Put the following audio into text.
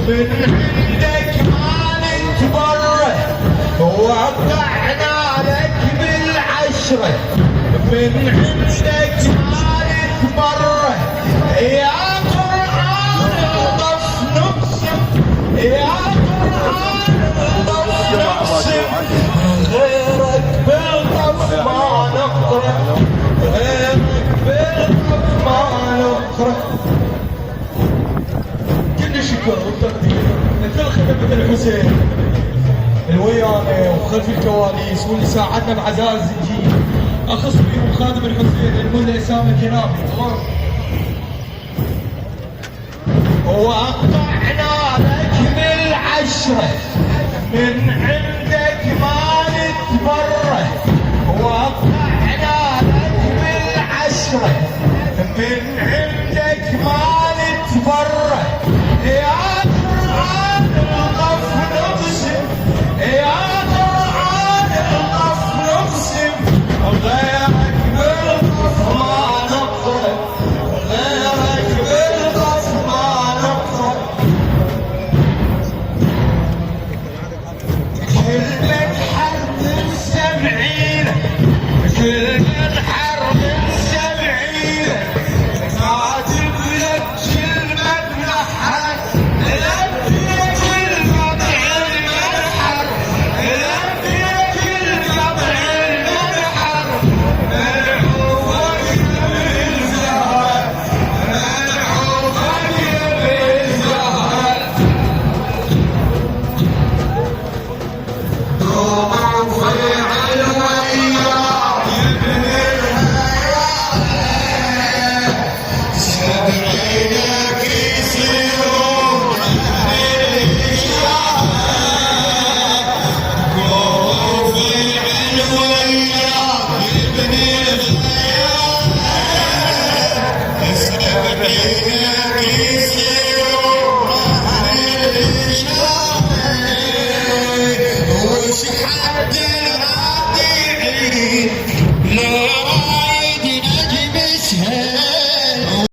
من عندك ما نتبرى وقعنا لك بالعشرة، من عندك ما نتبرى يا قرآن الطف نقسم، يا قرآن الطف نقسم، غيرك بالطف ما نقرأ، غيرك بالطف ما نقرأ. كل الشكر والتقدير لكل خدمة الحسين الويانا وخلف الكواليس واللي ساعدنا بعزاز الجيل، اخص بهم خادم الحسين المولى اسامه الجنابي. وقطعنا لك بالعشره من عندك ما نتبرى، وقطعنا لك بالعشره من عندك ما نتبرى يا قرآن الطف نقسم، يا قرآن الطف نقسم، غيرك بالطف ما نقرأ، غيرك بالطف ما نقرأ. كلمة حرب السبعين، كلمة حرب السبعين، كاتب لك كلمة نحر، لبيك القطع المنحر، لبيك القطع المنحر، منحوفك بالزهر، منحوفك بالزهر. روما وفيع الويار يبني الهيار، سبعينك يسيرون أهل الإشارة، وفيع الويار يبني الهيار، سبعينك يسيرون أهل الإشارة، وشحال